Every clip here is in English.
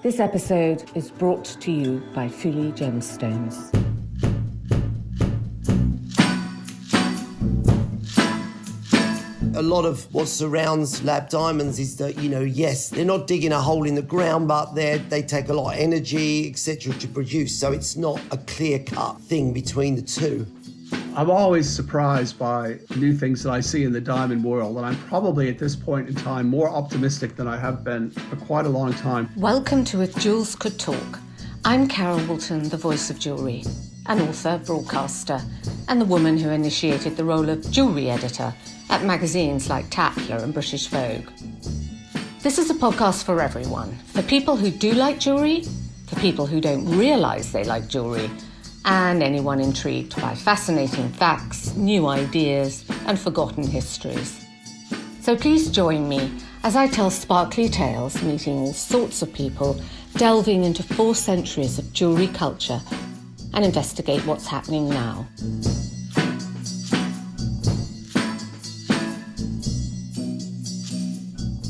This episode is brought to you by Philly Gemstones. A lot of what surrounds lab diamonds is that, yes, they're not digging a hole in the ground, but they take a lot of energy, etc. to produce. So it's not a clear-cut thing between the two. I'm always surprised by new things that I see in the diamond world, and I'm probably at this point in time more optimistic than I have been for quite a long time. Welcome to If Jewels Could Talk. I'm Carol Woolton, the voice of jewellery, an author, broadcaster, and the woman who initiated the role of jewellery editor at magazines like Tatler and British Vogue. This is a podcast for everyone, for people who do like jewellery, for people who don't realise they like jewellery, and anyone intrigued by fascinating facts, new ideas, and forgotten histories. So please join me as I tell sparkly tales, meeting all sorts of people, delving into 4 centuries of jewellery culture, and investigate what's happening now.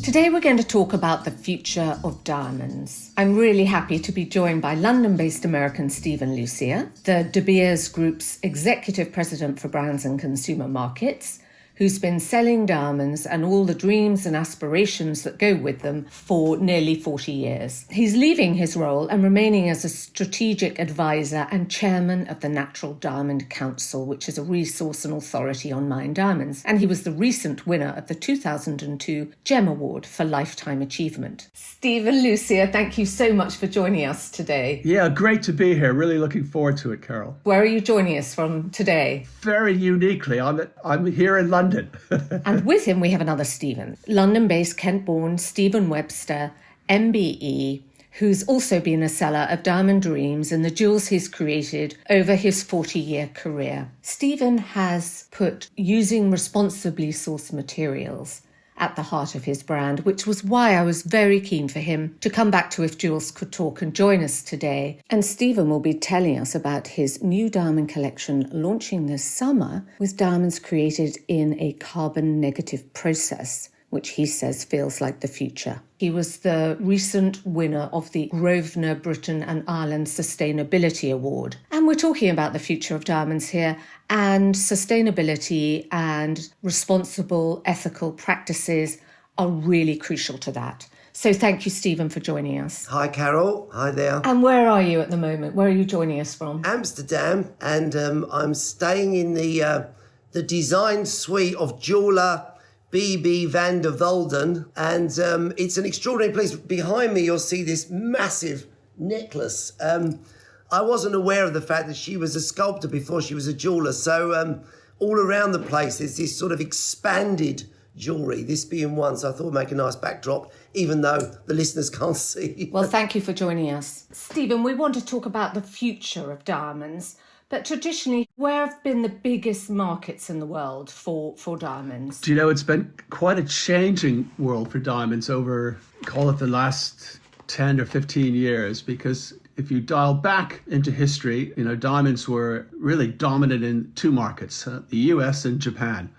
Today we're going to talk about the future of diamonds. I'm really happy to be joined by London-based American Stephen Lussier, the De Beers Group's Executive President for Brands and Consumer Markets, who's been selling diamonds and all the dreams and aspirations that go with them for nearly 40 years. He's leaving his role and remaining as a strategic advisor and chairman of the Natural Diamond Council, which is a resource and authority on mined diamonds. And he was the recent winner of the 2002 GEM Award for Lifetime Achievement. Stephen Lussier, thank you so much for joining us today. Yeah, great to be here. Really looking forward to it, Carol. Where are you joining us from today? Very uniquely, I'm here in London. And with him we have another Stephen, London-based Kent-born Stephen Webster, MBE, who's also been a seller of diamond dreams and the jewels he's created over his 40-year career. Stephen has put using responsibly sourced materials at the heart of his brand, which was why I was very keen for him to come back to If Jewels Could Talk and join us today. And Stephen will be telling us about his new diamond collection launching this summer with diamonds created in a carbon negative process, which he says feels like the future. He was the recent winner of the Grosvenor Britain and Ireland Sustainability Award. And we're talking about the future of diamonds here, and sustainability and responsible ethical practices are really crucial to that. So thank you, Stephen, for joining us. Hi, Carol. Hi there. And where are you at the moment? Where are you joining us from? Amsterdam, and I'm staying in the design suite of jeweller B.B. van der Walden, and it's an extraordinary place. Behind me, you'll see this massive necklace. I wasn't aware of the fact that she was a sculptor before she was a jeweller, so all around the place there's this sort of expanded jewellery, this being one, so I thought I'd make a nice backdrop, even though the listeners can't see. Well, thank you for joining us. Stephen, we want to talk about the future of diamonds. But traditionally, where have been the biggest markets in the world for diamonds? Do you know, it's been quite a changing world for diamonds over, call it the last 10 or 15 years, because if you dial back into history, diamonds were really dominant in 2 markets, the US and Japan,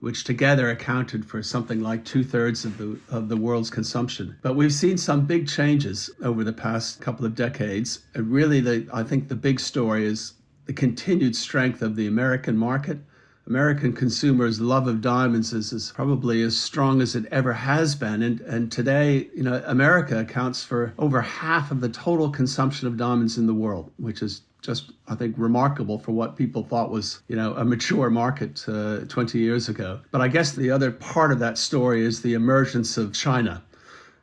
which together accounted for something like 2/3 of the world's consumption. But we've seen some big changes over the past couple of decades. And really, I think the big story is the continued strength of the American market. American consumers' love of diamonds is probably as strong as it ever has been. And today, America accounts for over half of the total consumption of diamonds in the world, which is just, I think, remarkable for what people thought was, a mature market 20 years ago. But I guess the other part of that story is the emergence of China,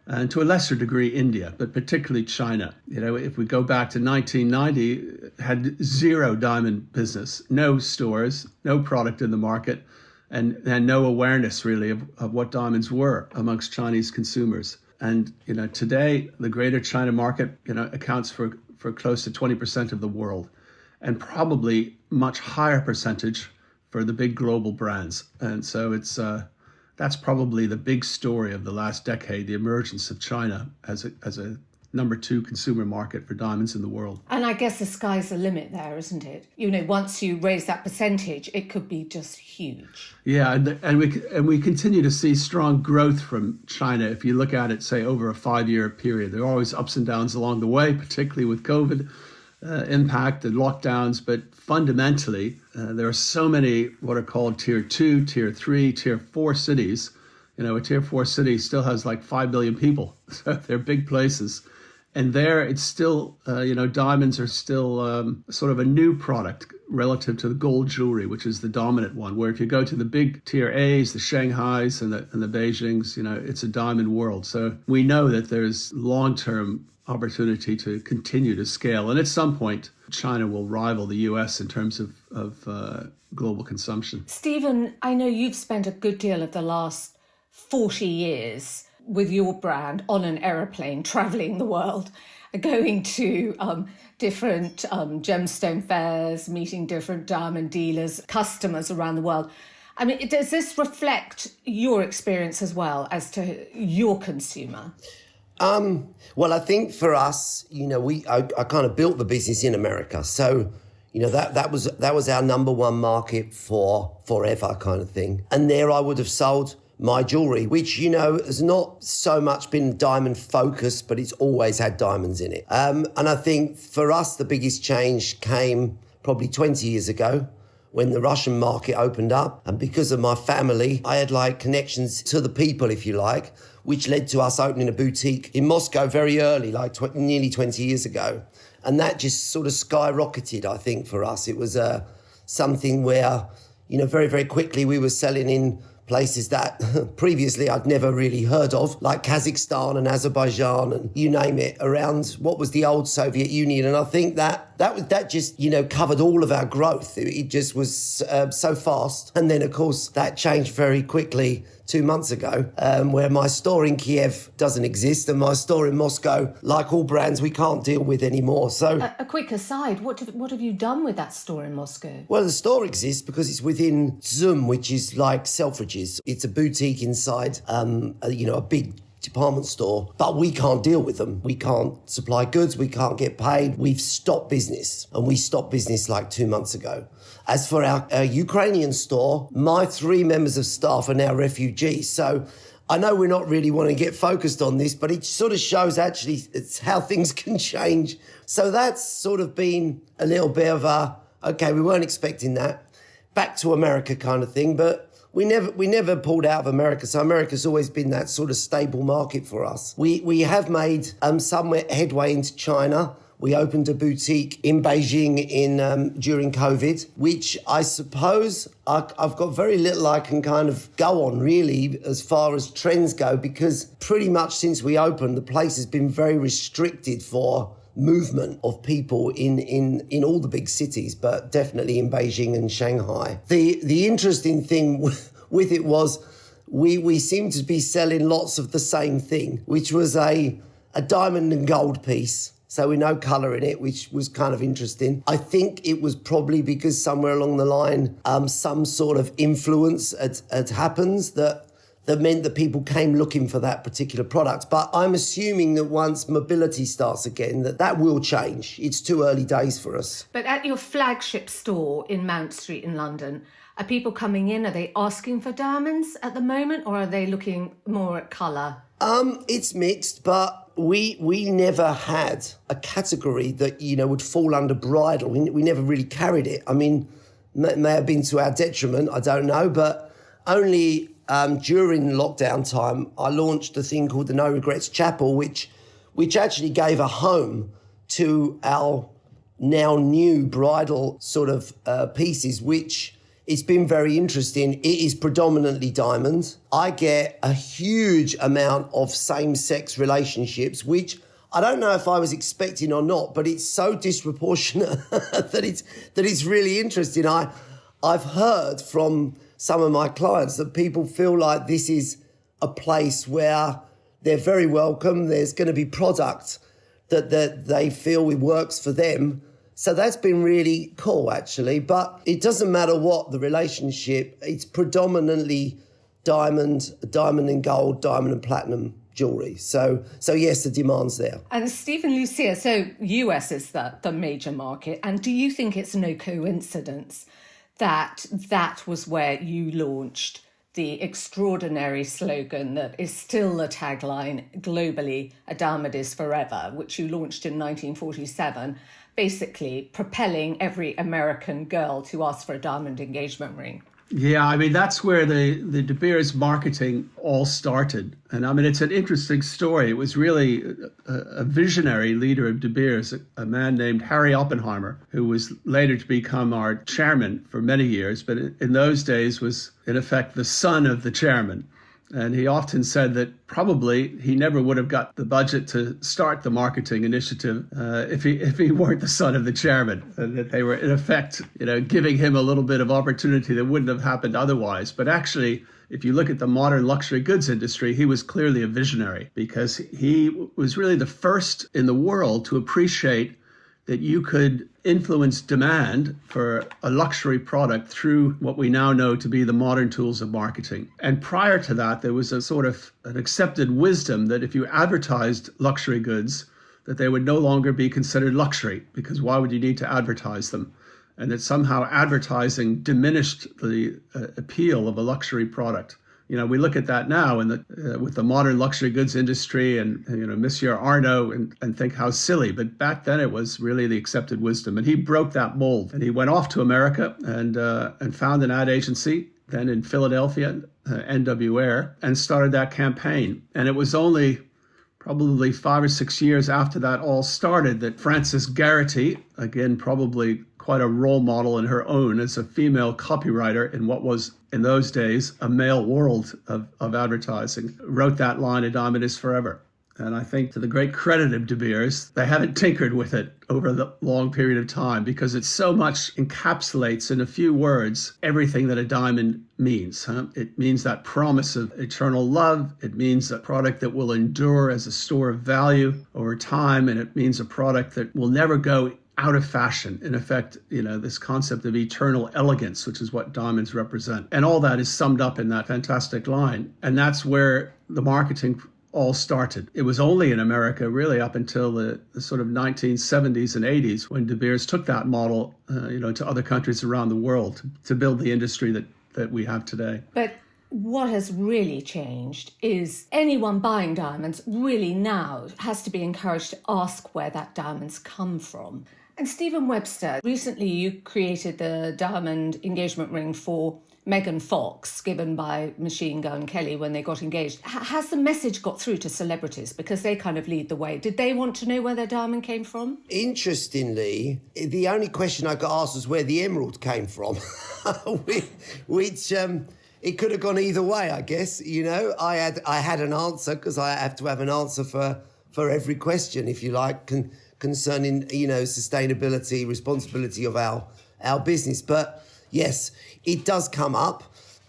and to a lesser degree India, but particularly China. If we go back to 1990, had 0 diamond business, no stores, no product in the market, and no awareness really of what diamonds were amongst Chinese consumers. And today the greater China market accounts for close to 20% of the world, and probably much higher percentage for the big global brands. And so that's probably the big story of the last decade, the emergence of China as a number 2 consumer market for diamonds in the world. And I guess the sky's the limit there, isn't it? You know, once you raise that percentage, it could be just huge. Yeah, and we continue to see strong growth from China. If you look at it, say, over a 5-year period, there are always ups and downs along the way, particularly with COVID impact and lockdowns. But fundamentally, there are so many what are called tier 2, tier 3, tier 4 cities. You know, a tier 4 city still has like 5 million people. So they're big places. And there it's still, diamonds are still sort of a new product relative to the gold jewelry, which is the dominant one. Where if you go to the big tier A's, the Shanghais and the Beijings, you know, it's a diamond world. So we know that there's long-term opportunity to continue to scale. And at some point, China will rival the US in terms of global consumption. Stephen, I know you've spent a good deal of the last 40 years with your brand on an aeroplane, traveling the world, going to different gemstone fairs, meeting different diamond dealers, customers around the world. I mean, does this reflect your experience as well as to your consumer? Well, I think for us, you know, I kind of built the business in America. So, you know, that was our number one market for forever kind of thing. And there I would have sold my jewelry, which, you know, has not so much been diamond focused, but it's always had diamonds in it. And I think for us, the biggest change came probably 20 years ago when the Russian market opened up. And because of my family, I had like connections to the people, if you like, which led to us opening a boutique in Moscow very early, like nearly 20 years ago. And that just sort of skyrocketed, I think, for us. It was something where, you know, very, very quickly we were selling in places that previously I'd never really heard of, like Kazakhstan and Azerbaijan and you name it, around what was the old Soviet Union. And I think that just, you know, covered all of our growth. It just was so fast. And then, of course, that changed very quickly 2 months ago, where my store in Kiev doesn't exist and my store in Moscow, like all brands, we can't deal with anymore. So a quick aside, what have you done with that store in Moscow? Well, the store exists because it's within Zoom, which is like Selfridges. It's a boutique inside, a big department store, but we can't deal with them. We can't supply goods. We can't get paid. We've stopped business, and we stopped business like 2 months ago. As for our Ukrainian store, my 3 members of staff are now refugees. So I know we're not really wanting to get focused on this, but it sort of shows actually it's how things can change. So that's sort of been a little bit of okay, we weren't expecting that. Back to America kind of thing, but we never pulled out of America. So America's always been that sort of stable market for us. We have made some headway into China. We opened a boutique in Beijing during COVID, which I suppose I've got very little I can kind of go on really as far as trends go, because pretty much since we opened, the place has been very restricted for movement of people in all the big cities, but definitely in Beijing and Shanghai. The interesting thing with it was we seemed to be selling lots of the same thing, which was a diamond and gold piece. So with no colour in it, which was kind of interesting. I think it was probably because somewhere along the line, some sort of influence had happened that meant that people came looking for that particular product. But I'm assuming that once mobility starts again, that will change. It's too early days for us. But at your flagship store in Mount Street in London, are people coming in? Are they asking for diamonds at the moment, or are they looking more at colour? It's mixed, but we never had a category that, you know, would fall under bridal. We never really carried it. I mean, may have been to our detriment, I don't know, but only during lockdown time, I launched a thing called the No Regrets Chapel, which actually gave a home to our now new bridal sort of pieces, which it's been very interesting. It is predominantly diamonds. I get a huge amount of same-sex relationships, which I don't know if I was expecting or not, but it's so disproportionate that it's really interesting. I've heard from some of my clients that people feel like this is a place where they're very welcome. There's going to be product that they feel it works for them. So that's been really cool, actually. But it doesn't matter what the relationship, it's predominantly diamond and gold, diamond and platinum jewellery. So yes, the demand's there. And Stephen Lussier, so US is the major market. And do you think it's no coincidence that that was where you launched the extraordinary slogan that is still the tagline globally, a diamond is forever, which you launched in 1947, basically propelling every American girl to ask for a diamond engagement ring? Yeah, I mean, that's where the De Beers marketing all started. And I mean, it's an interesting story. It was really a visionary leader of De Beers, a man named Harry Oppenheimer, who was later to become our chairman for many years, but in those days was, in effect, the son of the chairman. And he often said that probably he never would have got the budget to start the marketing initiative if he weren't the son of the chairman. And that they were, in effect, giving him a little bit of opportunity that wouldn't have happened otherwise. But actually, if you look at the modern luxury goods industry, he was clearly a visionary because he was really the first in the world to appreciate that you could influence demand for a luxury product through what we now know to be the modern tools of marketing. And prior to that, there was a sort of an accepted wisdom that if you advertised luxury goods, that they would no longer be considered luxury, because why would you need to advertise them? And that somehow advertising diminished the appeal of a luxury product. We look at that now with the modern luxury goods industry and Monsieur Arnault and think how silly. But back then it was really the accepted wisdom. And he broke that mold. And he went off to America and found an ad agency, then in Philadelphia, NW Air, and started that campaign. And it was only probably 5 or 6 years after that all started that Frances Garrity, again, probably quite a role model in her own as a female copywriter in what was in those days a male world of advertising, wrote that line, "A diamond is forever." And I think to the great credit of De Beers, they haven't tinkered with it over the long period of time because it so much encapsulates in a few words everything that a diamond means. It means that promise of eternal love. It means a product that will endure as a store of value over time. And it means a product that will never go out of fashion. In effect, this concept of eternal elegance, which is what diamonds represent. And all that is summed up in that fantastic line. And that's where the marketing all started. It was only in America really up until the sort of 1970s and 80s when De Beers took that model to other countries around the world to build the industry that we have today. But what has really changed is anyone buying diamonds really now has to be encouraged to ask where that diamonds come from. And Stephen Webster, recently you created the diamond engagement ring for Megan Fox, given by Machine Gun Kelly when they got engaged. Has the message got through to celebrities? Because they kind of lead the way. Did they want to know where their diamond came from? Interestingly, the only question I got asked was where the emerald came from, which it could have gone either way, I guess. I had an answer because I have to have an answer for every question, if you like, concerning, sustainability, responsibility of our business. But yes, it does come up.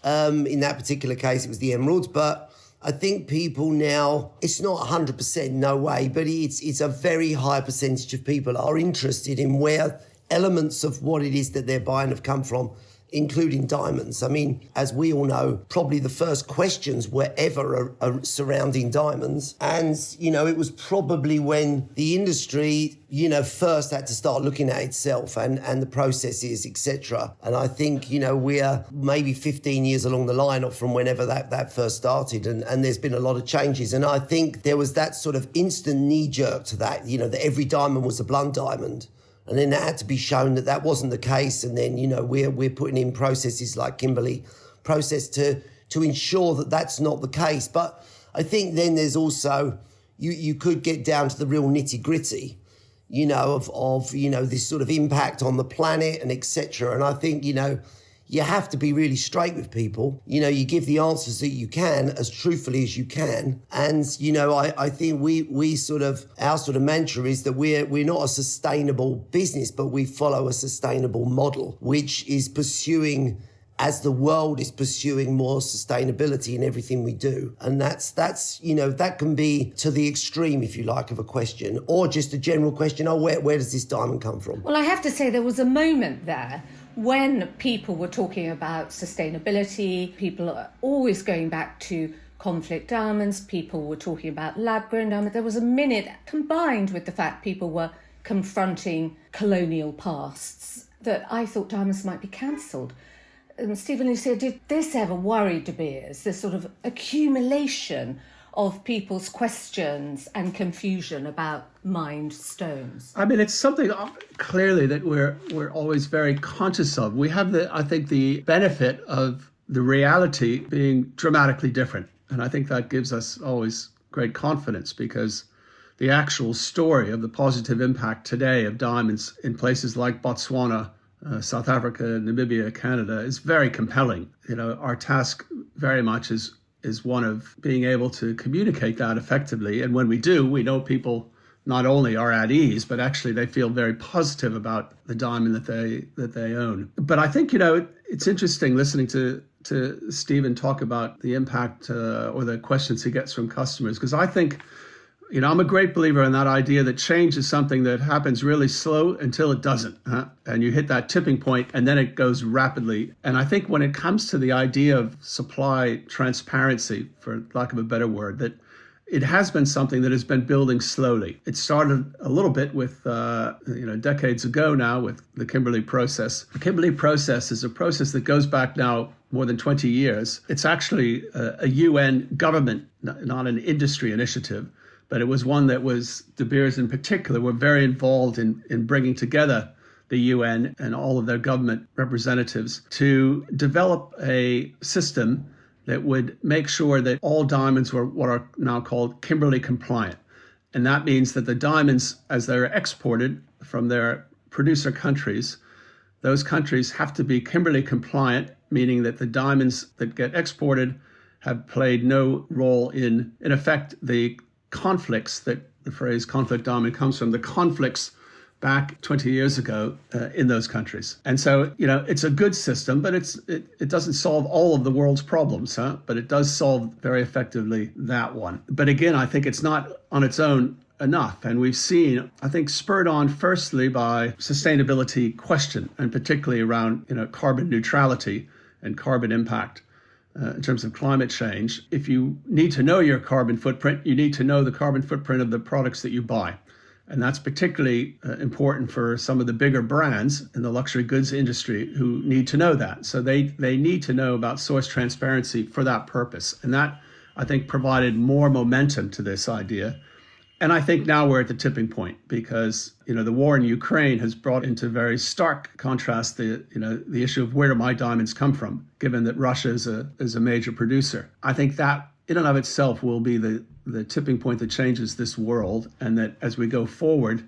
In that particular case, it was the emeralds. But I think people now, it's not 100%, no way, but it's a very high percentage of people are interested in where elements of what it is that they're buying have come from, including diamonds. I mean, as we all know, probably the first questions were ever surrounding diamonds. And, it was probably when the industry, first had to start looking at itself and the processes, etc. And I think, we are maybe 15 years along the line from whenever that first started. And there's been a lot of changes. And I think there was that sort of instant knee jerk to that, that every diamond was a blunt diamond. And then it had to be shown that wasn't the case. And then, we're putting in processes like Kimberly process to ensure that that's not the case. But I think then there's also, you could get down to the real nitty gritty, of this sort of impact on the planet and etc. And I think, you have to be really straight with people. You give the answers that you can as truthfully as you can. And, I think we sort of, our sort of mantra is that we're not a sustainable business, but we follow a sustainable model, which is pursuing, as the world is pursuing more sustainability in everything we do. And that's that can be to the extreme, if you like, of a question, or just a general question, where does this diamond come from? Well, I have to say there was a moment there when people were talking about sustainability. People are always going back to conflict diamonds, people were talking about lab-grown diamonds. There was a minute, combined with the fact people were confronting colonial pasts, that I thought diamonds might be cancelled. Stephen Lussier, did this ever worry De Beers, this sort of accumulation of people's questions and confusion about mined stones? I mean, it's something clearly that we're always very conscious of. We have the benefit of the reality being dramatically different. And I think that gives us always great confidence, because the actual story of the positive impact today of diamonds in places like Botswana, South Africa, Namibia, Canada is very compelling. Our task very much is one of being able to communicate that effectively. And when we do, we know people not only are at ease, but actually they feel very positive about the diamond that they own. But I think, it's interesting listening to Stephen talk about the impact or the questions he gets from customers, because I think, I'm a great believer in that idea that change is something that happens really slow until it doesn't. And you hit that tipping point and then it goes rapidly. And I think when it comes to the idea of supply transparency, for lack of a better word, that it has been something that has been building slowly. It started a little bit with, decades ago now with the Kimberley process. The Kimberley process is a process that goes back now more than 20 years. It's actually a UN government, not an industry initiative, but it was one that was, De Beers in particular, were very involved in bringing together the UN and all of their government representatives to develop a system that would make sure that all diamonds were what are now called Kimberley compliant. And that means that the diamonds, as they're exported from their producer countries, those countries have to be Kimberley compliant, meaning that the diamonds that get exported have played no role in effect, the conflicts that the phrase conflict diamond comes from, the conflicts back 20 years ago in those countries. And so, it's a good system, but it doesn't solve all of the world's problems, but it does solve very effectively that one. But again, I think it's not on its own enough. And we've seen, I think, spurred on firstly by sustainability question, and particularly around, carbon neutrality and carbon impact. In terms of climate change, if you need to know your carbon footprint, you need to know the carbon footprint of the products that you buy. And that's particularly important for some of the bigger brands in the luxury goods industry who need to know that. So they need to know about source transparency for that purpose. And that, I think, provided more momentum to this idea. And I think now we're at the tipping point, because, the war in Ukraine has brought into very stark contrast the issue of where do my diamonds come from, given that Russia is a major producer. I think that in and of itself will be the tipping point that changes this world, and that as we go forward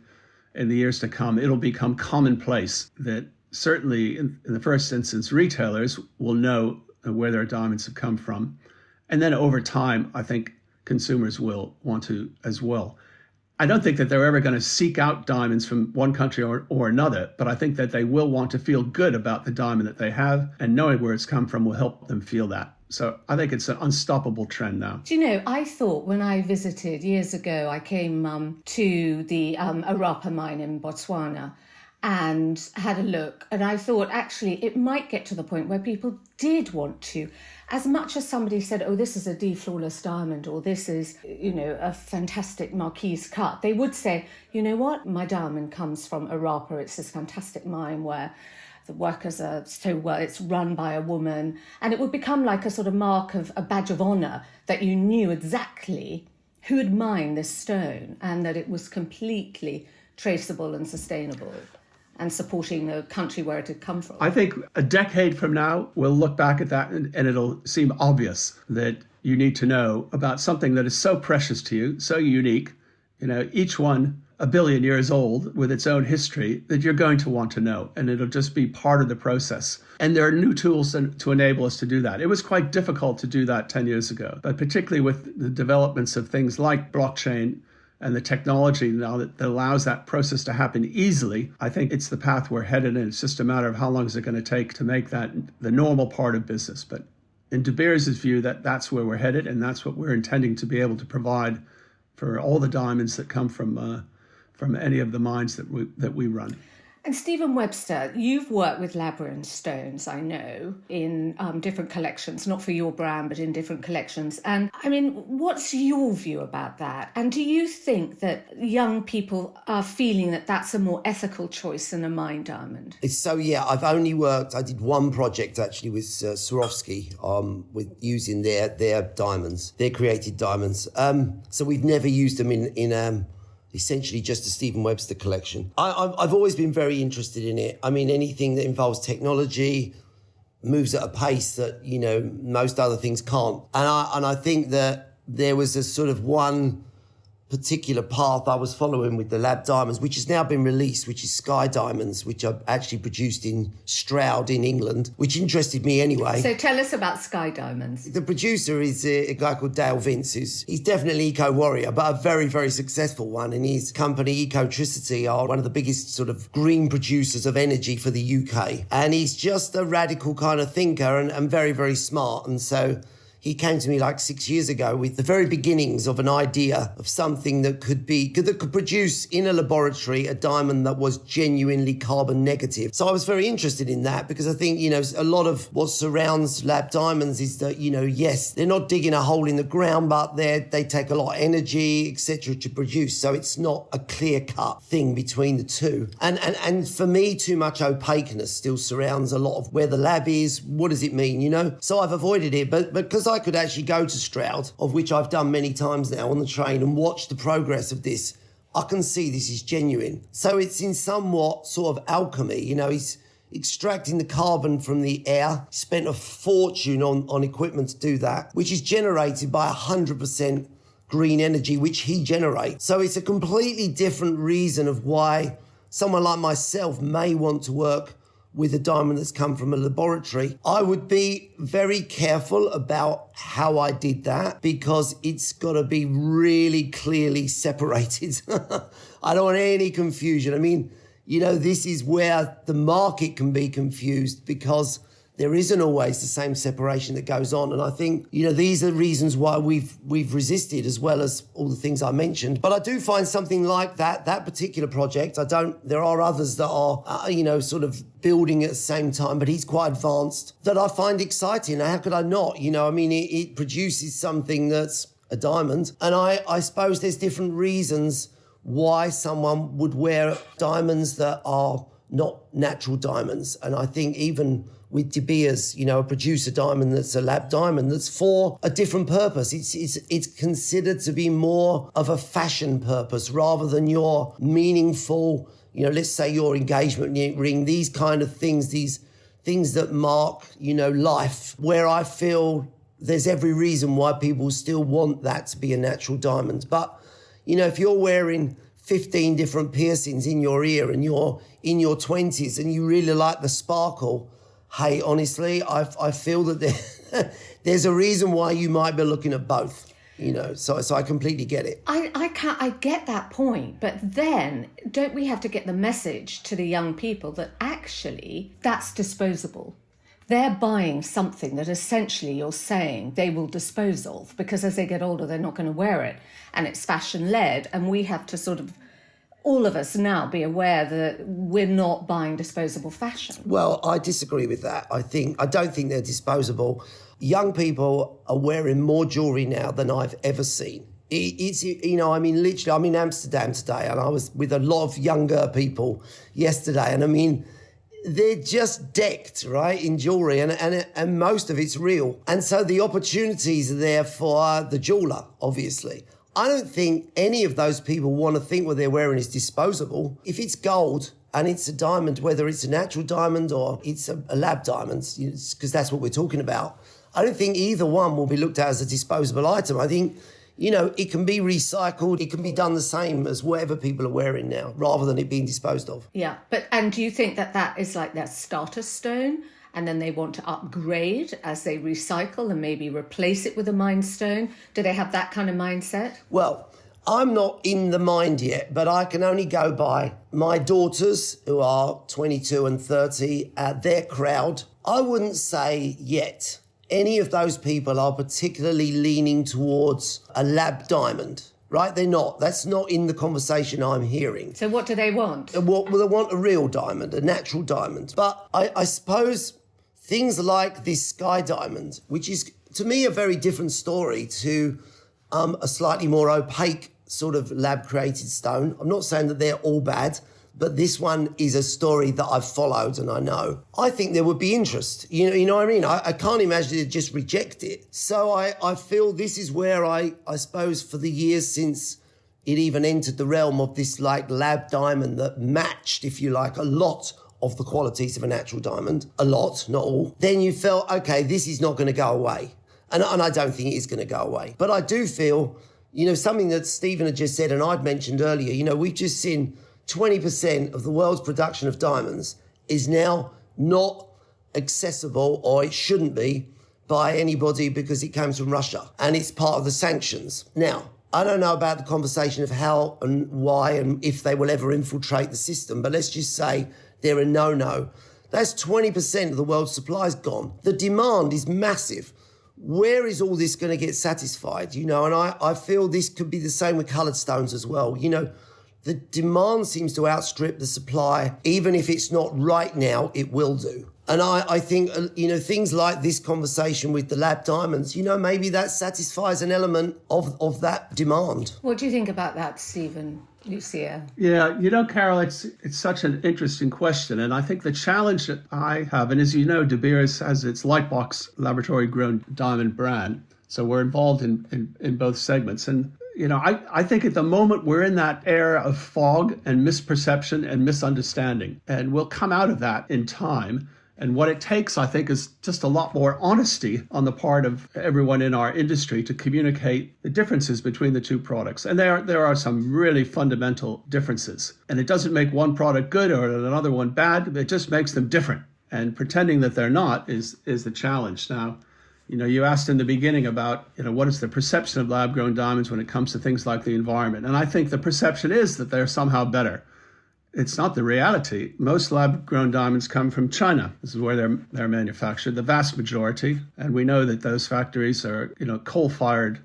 in the years to come, it'll become commonplace that certainly in the first instance, retailers will know where their diamonds have come from. And then over time, I think consumers will want to as well. I don't think that they're ever going to seek out diamonds from one country or another, but I think that they will want to feel good about the diamond that they have, and knowing where it's come from will help them feel that. So I think it's an unstoppable trend now. Do you know, I thought when I visited years ago, I came to the Arapa mine in Botswana and had a look, and I thought actually it might get to the point where people did want to, as much as somebody said, oh, this is a flawless diamond, or this is, a fantastic marquise cut, they would say, you know what, my diamond comes from Arapa. It's this fantastic mine where the workers are so well, it's run by a woman. And it would become like a sort of mark of a badge of honor that you knew exactly who had mined this stone, and that it was completely traceable and sustainable and supporting the country where it had come from. I think a decade from now, we'll look back at that and it'll seem obvious that you need to know about something that is so precious to you, so unique, each one 1 billion years old with its own history, that you're going to want to know, and it'll just be part of the process. And there are new tools to enable us to do that. It was quite difficult to do that 10 years ago, but particularly with the developments of things like blockchain and the technology now that allows that process to happen easily, I think it's the path we're headed in. It's just a matter of how long is it going to take to make that the normal part of business. But in De Beers' view, that's where we're headed, and that's what we're intending to be able to provide for all the diamonds that come from any of the mines that we run. And Stephen Webster, you've worked with labyrinth stones, I know, in different collections, not for your brand, but in different collections. And I mean, what's your view about that? And do you think that young people are feeling that that's a more ethical choice than a mine diamond? I did one project actually with Swarovski with using their diamonds, their created diamonds. So we've never used them in essentially just a Stephen Webster collection. I've always been very interested in it. I mean, anything that involves technology moves at a pace that, most other things can't. And I think that there was a sort of one particular path I was following with the lab diamonds, which has now been released, which is Sky Diamonds, which I actually produced in Stroud in England, which interested me anyway. So tell us about Sky Diamonds. The producer is a guy called Dale Vince, he's definitely eco-warrior, but a very, very successful one. And his company, Ecotricity, are one of the biggest sort of green producers of energy for the UK. And he's just a radical kind of thinker and very, very smart. And so he came to me like 6 years ago with the very beginnings of an idea of something that could produce in a laboratory a diamond that was genuinely carbon negative. So I was very interested in that because I think, a lot of what surrounds lab diamonds is that, yes, they're not digging a hole in the ground, but they take a lot of energy, etc. to produce. So it's not a clear-cut thing between the two. And for me, too much opaqueness still surrounds a lot of where the lab is. What does it mean, So I've avoided it, but because I could actually go to Stroud, of which I've done many times now on the train, and watch the progress of this, I can see this is genuine. So it's in somewhat sort of alchemy. He's extracting the carbon from the air, spent a fortune on equipment to do that, which is generated by 100% green energy, which he generates. So it's a completely different reason of why someone like myself may want to work with a diamond that's come from a laboratory. I would be very careful about how I did that because it's got to be really clearly separated. I don't want any confusion. I mean, this is where the market can be confused because there isn't always the same separation that goes on. And I think, these are reasons why we've resisted, as well as all the things I mentioned. But I do find something like that particular project. There are others that are, sort of building at the same time, but he's quite advanced, that I find exciting. How could I not? It produces something that's a diamond. And I suppose there's different reasons why someone would wear diamonds that are not natural diamonds. And I think even with De Beers, a producer diamond that's a lab diamond that's for a different purpose. It's considered to be more of a fashion purpose rather than your meaningful, let's say your engagement ring, these kind of things, these things that mark, life, where I feel there's every reason why people still want that to be a natural diamond. But, if you're wearing 15 different piercings in your ear and you're in your 20s and you really like the sparkle, hey, honestly, I feel that there's a reason why you might be looking at both, so I completely get it. I get that point, but then don't we have to get the message to the young people that actually that's disposable? They're buying something that essentially you're saying they will dispose of because as they get older, they're not going to wear it. And it's fashion-led, and we have to sort of, all of us now, be aware that we're not buying disposable fashion. Well, I disagree with that. I don't think they're disposable. Young people are wearing more jewellery now than I've ever seen. Literally, I'm in Amsterdam today, and I was with a lot of younger people yesterday, and they're just decked, right, in jewellery, and most of it's real. And so the opportunities are there for the jeweller, obviously. I don't think any of those people want to think what they're wearing is disposable. If it's gold and it's a diamond, whether it's a natural diamond or it's a lab diamond, because that's what we're talking about, I don't think either one will be looked at as a disposable item. I think, it can be recycled. It can be done the same as whatever people are wearing now, rather than it being disposed of. Yeah, and do you think that is like their starter stone, and then they want to upgrade as they recycle and maybe replace it with a mined stone? Do they have that kind of mindset? Well, I'm not in the mind yet, but I can only go by my daughters, who are 22 and 30, their crowd. I wouldn't say yet any of those people are particularly leaning towards a lab diamond. right? They're not. That's not in the conversation I'm hearing. So what do they want? Well, they want a real diamond, a natural diamond. But I suppose things like this sky diamond, which is, to me, a very different story to a slightly more opaque sort of lab-created stone. I'm not saying that they're all bad, but this one is a story that I've followed and I know. I think there would be interest. You know what I mean? I can't imagine they'd just reject it. So I feel this is where I suppose for the years since it even entered the realm of this like lab diamond that matched, if you like, a lot of the qualities of a natural diamond, a lot, not all, then you felt, okay, this is not going to go away. And I don't think it is going to go away. But I do feel, something that Stephen had just said and I'd mentioned earlier, we've just seen 20% of the world's production of diamonds is now not accessible, or it shouldn't be, by anybody because it comes from Russia and it's part of the sanctions. Now, I don't know about the conversation of how and why and if they will ever infiltrate the system, but let's just say they're a no-no. That's 20% of the world's supply is gone. The demand is massive. Where is all this going to get satisfied? And I feel this could be the same with coloured stones as well. The demand seems to outstrip the supply. Even if it's not right now, it will do. And I think, things like this conversation with the lab diamonds, maybe that satisfies an element of that demand. What do you think about that, Stephen? Lussier? Yeah, Carol, it's such an interesting question. And I think the challenge that I have, and as you know, De Beers has its Lightbox laboratory-grown diamond brand. So we're involved in both segments. And I think at the moment we're in that era of fog and misperception and misunderstanding, and we'll come out of that in time. And what it takes, I think, is just a lot more honesty on the part of everyone in our industry to communicate the differences between the two products. And there are some really fundamental differences. And it doesn't make one product good or another one bad. It just makes them different. And pretending that they're not is the challenge. Now, you asked in the beginning about, what is the perception of lab-grown diamonds when it comes to things like the environment? And I think the perception is that they're somehow better. It's not the reality. Most lab-grown diamonds come from China. This is where they're manufactured, the vast majority. And we know that those factories are, coal-fired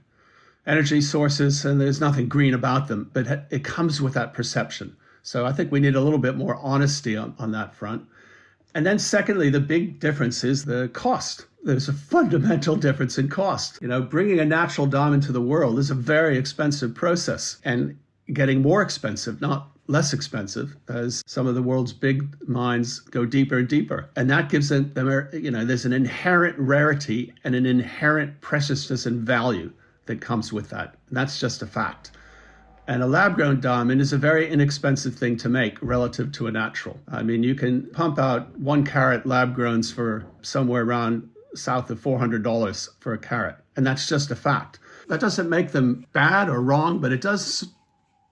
energy sources, and there's nothing green about them. But it comes with that perception. So I think we need a little bit more honesty on that front. And then secondly, the big difference is the cost. There's a fundamental difference in cost. Bringing a natural diamond to the world is a very expensive process, and getting more expensive, not less expensive, as some of the world's big mines go deeper and deeper. And that gives them, there's an inherent rarity and an inherent preciousness and value that comes with that. And that's just a fact. And a lab-grown diamond is a very inexpensive thing to make relative to a natural. I mean, you can pump out 1 carat lab-growns for somewhere around south of $400 for a carat. And that's just a fact. That doesn't make them bad or wrong, but it does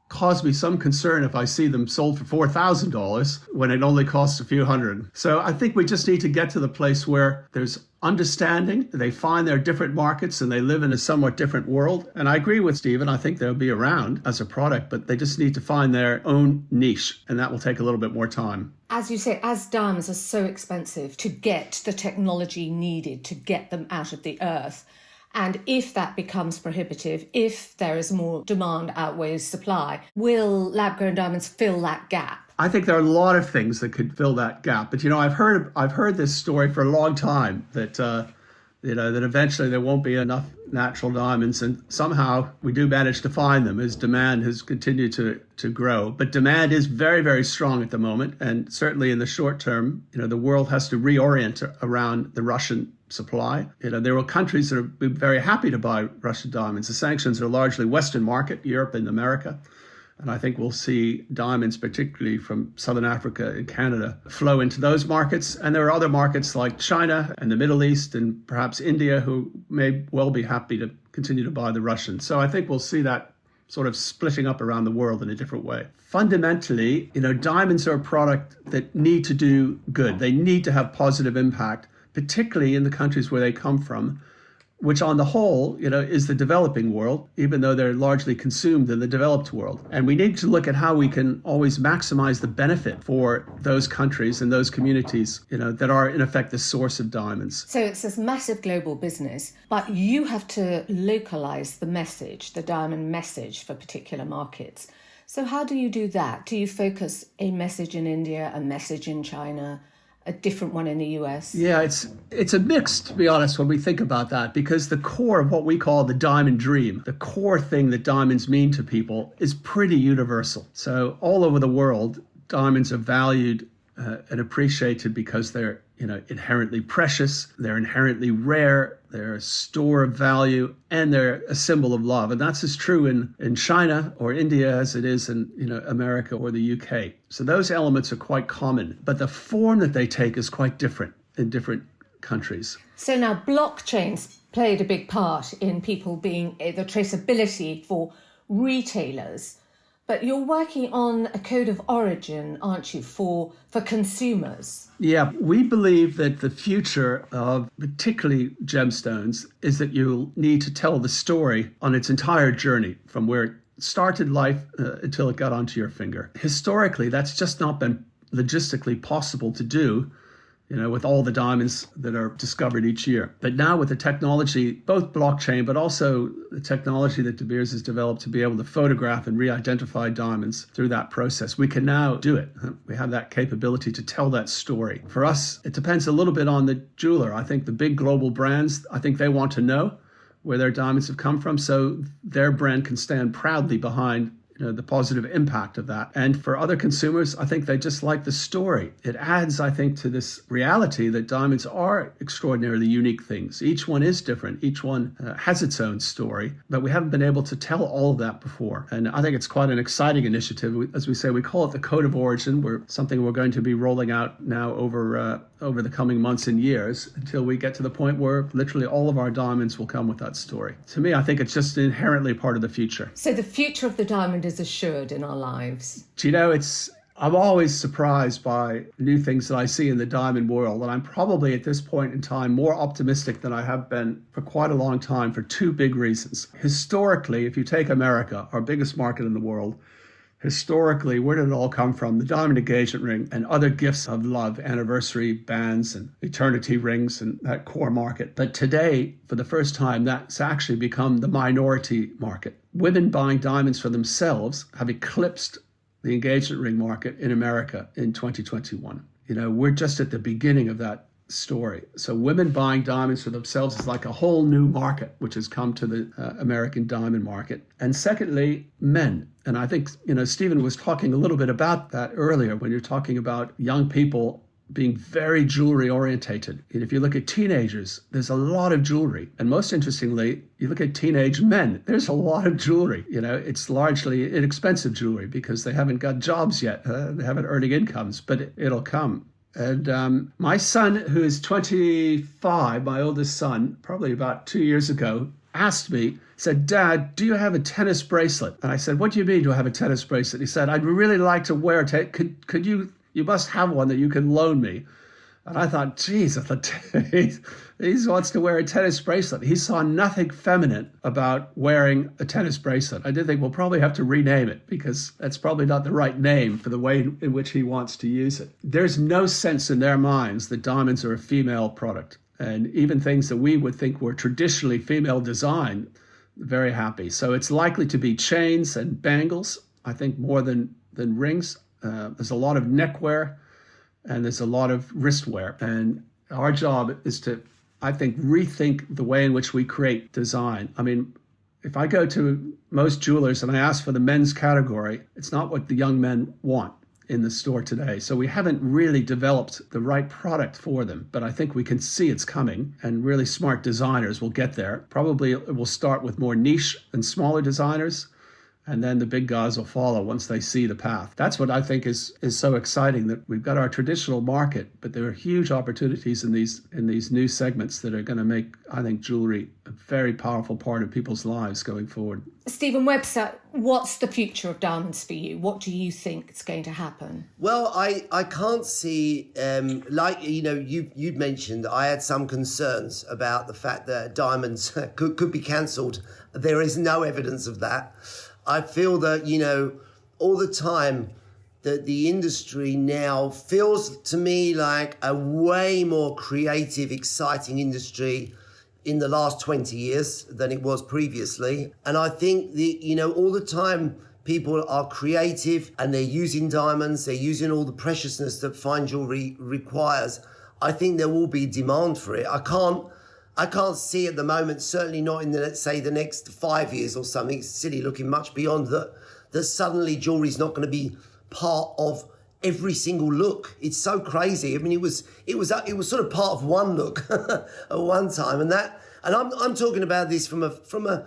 cause me some concern if I see them sold for $4,000 when it only costs a few hundred. So I think we just need to get to the place where there's understanding, they find their different markets, and they live in a somewhat different world. And I agree with Stephen, I think they'll be around as a product, but they just need to find their own niche, and that will take a little bit more time. As you say, as diamonds are so expensive to get the technology needed to get them out of the earth, and if that becomes prohibitive, if there is more demand outweighs supply, will lab-grown diamonds fill that gap? I think there are a lot of things that could fill that gap. But, I've heard this story for a long time that, that eventually there won't be enough natural diamonds. And somehow we do manage to find them as demand has continued to grow. But demand is very, very strong at the moment. And certainly in the short term, the world has to reorient around the Russian supply. There are countries that are very happy to buy Russian diamonds. The sanctions are largely Western market, Europe and America. And I think we'll see diamonds, particularly from Southern Africa and Canada, flow into those markets. And there are other markets like China and the Middle East and perhaps India who may well be happy to continue to buy the Russians. So I think we'll see that sort of splitting up around the world in a different way. Fundamentally, diamonds are a product that need to do good. They need to have positive impact, particularly in the countries where they come from, which on the whole, is the developing world, even though they're largely consumed in the developed world. And we need to look at how we can always maximize the benefit for those countries and those communities, that are in effect the source of diamonds. So it's this massive global business, but you have to localize the message, the diamond message for particular markets. So how do you do that? Do you focus a message in India, a message in China, a different one in the US? Yeah, it's a mix, to be honest, when we think about that, because the core of what we call the diamond dream, the core thing that diamonds mean to people, is pretty universal. So all over the world, diamonds are valued and appreciated because they're inherently precious, they're inherently rare, they're a store of value, and they're a symbol of love. And that's as true in China or India as it is in America or the UK. So those elements are quite common, but the form that they take is quite different in different countries. So now blockchains played a big part in people being the traceability for retailers. But you're working on a code of origin, aren't you, for consumers? Yeah, we believe that the future of particularly gemstones is that you'll need to tell the story on its entire journey from where it started life until it got onto your finger. Historically, that's just not been logistically possible to do, with all the diamonds that are discovered each year. But now with the technology, both blockchain, but also the technology that De Beers has developed to be able to photograph and re-identify diamonds through that process, we can now do it. We have that capability to tell that story. For us, it depends a little bit on the jeweler. I think the big global brands, I think they want to know where their diamonds have come from, so their brand can stand proudly behind the positive impact of that. And for other consumers, I think they just like the story. It adds, I think, to this reality that diamonds are extraordinarily unique things. Each one is different. Each one has its own story, but we haven't been able to tell all of that before. And I think it's quite an exciting initiative. As we say, we call it the Code of Origin. Something we're going to be rolling out now over the coming months and years until we get to the point where literally all of our diamonds will come with that story. To me, I think it's just inherently part of the future. So the future of the diamond is assured in our lives. I'm always surprised by new things that I see in the diamond world. And I'm probably at this point in time more optimistic than I have been for quite a long time for two big reasons. Historically, if you take America, our biggest market in the world, historically, where did it all come from? The diamond engagement ring and other gifts of love, anniversary bands and eternity rings and that core market. But today, for the first time, that's actually become the minority market. Women buying diamonds for themselves have eclipsed the engagement ring market in America in 2021. We're just at the beginning of that story. So women buying diamonds for themselves is like a whole new market, which has come to the American diamond market. And secondly, men. And I think, Stephen was talking a little bit about that earlier when you're talking about young people being very jewelry orientated. And if you look at teenagers, there's a lot of jewelry. And most interestingly, you look at teenage men, there's a lot of jewelry. It's largely inexpensive jewelry because they haven't got jobs yet. They haven't earning incomes, but it'll come. And my son, who is 25, my oldest son, probably about 2 years ago, asked me, said, "Dad, do you have a tennis bracelet?" And I said, "What do you mean, do I have a tennis bracelet?" He said, "I'd really like to wear it. Could you must have one that you can loan me." And I thought, geez, he wants to wear a tennis bracelet. He saw nothing feminine about wearing a tennis bracelet. I did think we'll probably have to rename it because that's probably not the right name for the way in which he wants to use it. There's no sense in their minds that diamonds are a female product. And even things that we would think were traditionally female design, very happy. So it's likely to be chains and bangles, I think, more than rings. There's a lot of neckwear and there's a lot of wristwear. And our job is to, I think, rethink the way in which we create design. I mean, if I go to most jewelers and I ask for the men's category, it's not what the young men want in the store today. So we haven't really developed the right product for them, but I think we can see it's coming and really smart designers will get there. Probably it will start with more niche and smaller designers and then the big guys will follow once they see the path. That's what I think is so exciting, that we've got our traditional market, but there are huge opportunities in these new segments that are going to make, I think, jewelry a very powerful part of people's lives going forward. Stephen Webster, what's the future of diamonds for you? What do you think is going to happen? Well, I can't see, you'd mentioned, I had some concerns about the fact that diamonds could be cancelled. There is no evidence of that. I feel that, all the time that the industry now feels to me like a way more creative, exciting industry in the last 20 years than it was previously. And I think all the time people are creative and they're using diamonds, they're using all the preciousness that fine jewelry requires. I think there will be demand for it. I can't see at the moment, certainly not in the next 5 years or something. It's silly looking much beyond that suddenly jewelry's not going to be part of every single look. It's so crazy. I mean, it was sort of part of one look at one time, and I'm talking about this from a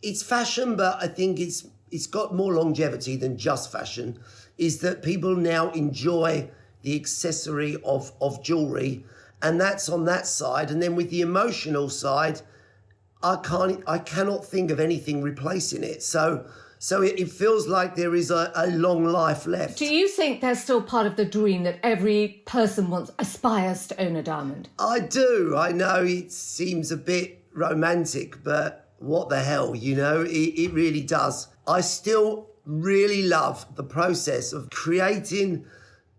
it's fashion, but I think it's got more longevity than just fashion. Is that people now enjoy the accessory of jewelry, and that's on that side. And then with the emotional side, I cannot think of anything replacing it. So it feels like there is a long life left. Do you think there's still part of the dream that every person aspires to own a diamond? I do. I know it seems a bit romantic, but what the hell, it really does. I still really love the process of creating,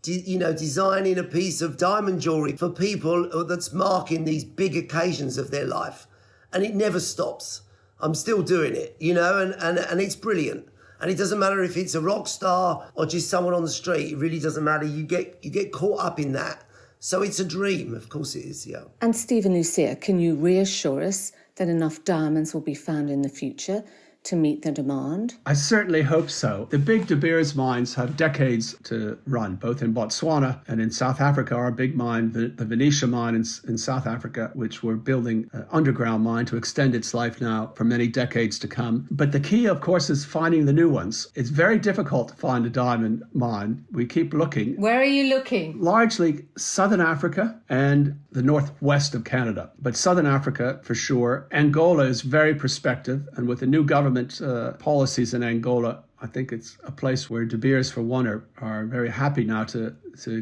designing a piece of diamond jewelry for people that's marking these big occasions of their life. And it never stops. I'm still doing it, and it's brilliant. And it doesn't matter if it's a rock star or just someone on the street. It really doesn't matter. You get caught up in that. So it's a dream. Of course it is, yeah. And Stephen Lussier, can you reassure us that enough diamonds will be found in the future to meet the demand? I certainly hope so. The big De Beers mines have decades to run, both in Botswana and in South Africa. Our big mine, the Venetia mine in South Africa, which we're building an underground mine to extend its life now for many decades to come. But the key, of course, is finding the new ones. It's very difficult to find a diamond mine. We keep looking. Where are you looking? Largely Southern Africa and the northwest of Canada. But Southern Africa, for sure. Angola is very prospective, and with the new government policies in Angola, I think it's a place where De Beers, for one, are very happy now to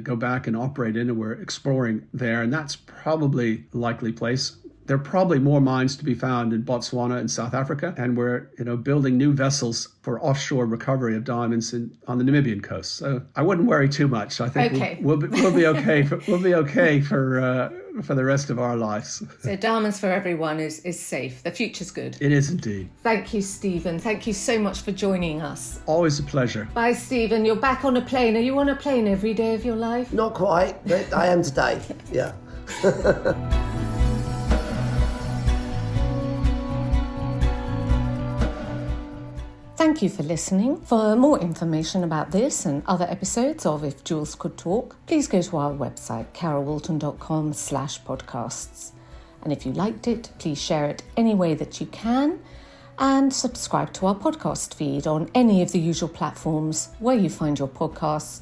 go back and operate in, and we're exploring there, and that's probably a likely place. There are probably more mines to be found in Botswana and South Africa, and we're building new vessels for offshore recovery of diamonds on the Namibian coast. So I wouldn't worry too much. I think we'll be okay. We'll be okay for the rest of our lives. So diamonds for everyone is safe. The future's good. It is indeed. Thank you, Stephen. Thank you so much for joining us. Always a pleasure. Bye, Stephen. You're back on a plane. Are you on a plane every day of your life? Not quite, but I am today. Yeah. Thank you for listening. For more information about this and other episodes of If Jewels Could Talk, please go to our website, carolwoolton.com/podcasts. And if you liked it, please share it any way that you can, and subscribe to our podcast feed on any of the usual platforms where you find your podcast,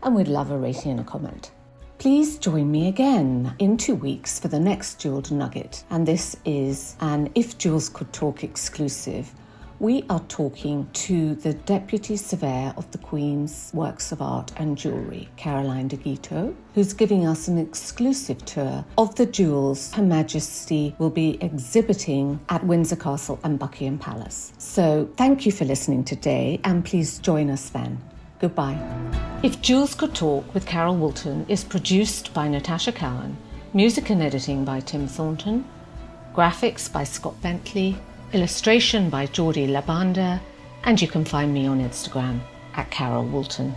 and we'd love a rating and a comment. Please join me again in 2 weeks for the next Jeweled Nugget, and this is an If Jewels Could Talk exclusive. We are talking to the Deputy Surveyor of the Queen's Works of Art and Jewellery, Caroline de Guiteau, who's giving us an exclusive tour of the jewels Her Majesty will be exhibiting at Windsor Castle and Buckingham Palace. So thank you for listening today, and please join us then. Goodbye. If Jewels Could Talk with Carol Woolton is produced by Natasha Cowan, music and editing by Tim Thornton, graphics by Scott Bentley, illustration by Jordi Labanda, and you can find me on Instagram at Carol Woolton.